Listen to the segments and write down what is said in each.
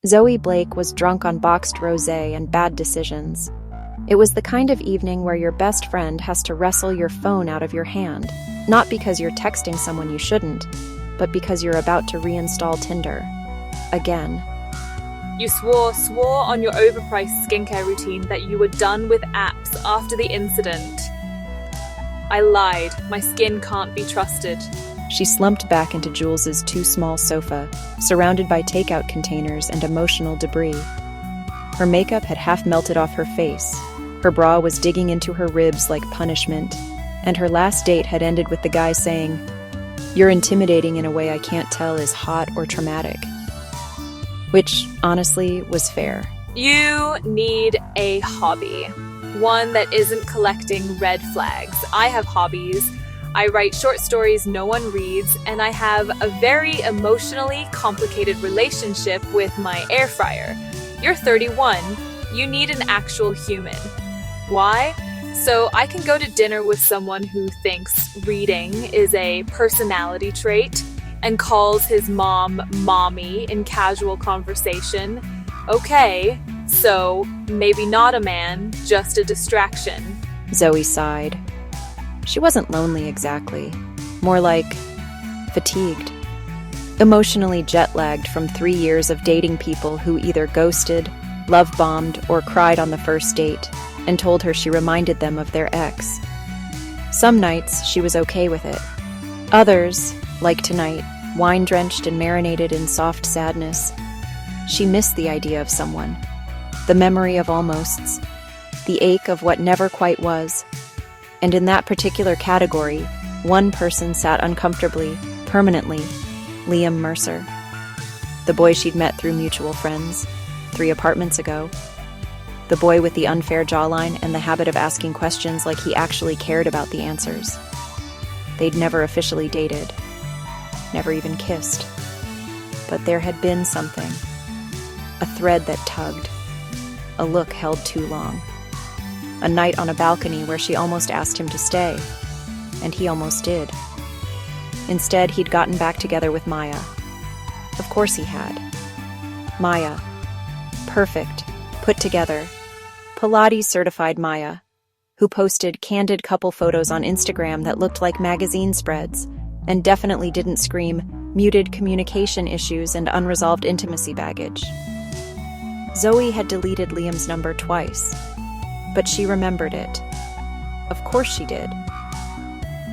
Zoe Blake was drunk on boxed rosé and bad decisions. It was the kind of evening where your best friend has to wrestle your phone out of your hand, not because you're texting someone you shouldn't, but because you're about to reinstall Tinder. Again. You swore on your overpriced skincare routine that you were done with apps after the incident. I lied. My skin can't be trusted. She slumped back into Jules's too-small sofa, surrounded by takeout containers and emotional debris. Her makeup had half melted off her face, her bra was digging into her ribs like punishment, and her last date had ended with the guy saying, "You're intimidating in a way I can't tell is hot or traumatic." Which, honestly, was fair. You need a hobby. One that isn't collecting red flags. I have hobbies. I write short stories no one reads, and I have a very emotionally complicated relationship with my air fryer. You're 31. You need an actual human. Why? So I can go to dinner with someone who thinks reading is a personality trait and calls his mom mommy in casual conversation. Okay, so maybe not a man, just a distraction. Zoe sighed. She wasn't lonely exactly, more like fatigued. Emotionally jet-lagged from 3 years of dating people who either ghosted, love-bombed, or cried on the first date, and told her she reminded them of their ex. Some nights she was okay with it. Others, like tonight, wine-drenched and marinated in soft sadness. She missed the idea of someone, the memory of almosts, the ache of what never quite was. And in that particular category, one person sat uncomfortably, permanently, Liam Mercer. The boy she'd met through mutual friends, 3 apartments ago. The boy with the unfair jawline and the habit of asking questions like he actually cared about the answers. They'd never officially dated, never even kissed. But there had been something, a thread that tugged, a look held too long. A night on a balcony where she almost asked him to stay, and he almost did. Instead, he'd gotten back together with Maya. Of course he had. Maya. Perfect. Put together. Pilates-certified Maya, who posted candid couple photos on Instagram that looked like magazine spreads, and definitely didn't scream muted communication issues and unresolved intimacy baggage. Zoe had deleted Liam's number twice, but she remembered it. Of course she did.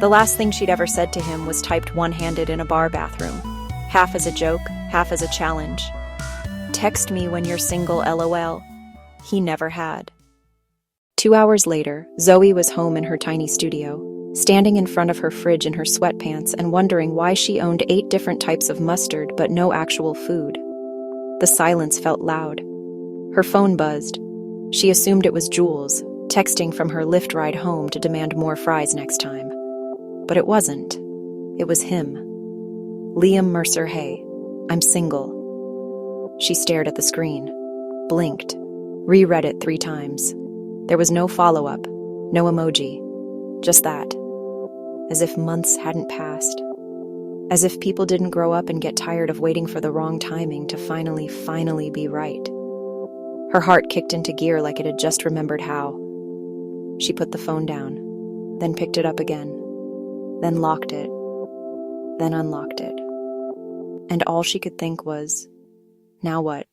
The last thing she'd ever said to him was typed one-handed in a bar bathroom, half as a joke, half as a challenge. Text me when you're single, LOL. He never had. 2 hours later, Zoe was home in her tiny studio, standing in front of her fridge in her sweatpants and wondering why she owned 8 different types of mustard but no actual food. The silence felt loud. Her phone buzzed. She assumed it was Jules, texting from her Lyft ride home to demand more fries next time. But it wasn't. It was him. Liam Mercer. Hey, I'm single. She stared at the screen, blinked, reread it 3 times. There was no follow-up, no emoji, just that. As if months hadn't passed. As if people didn't grow up and get tired of waiting for the wrong timing to finally be right. Her heart kicked into gear like it had just remembered how. She put the phone down, then picked it up again, then locked it, then unlocked it. And all she could think was, now what?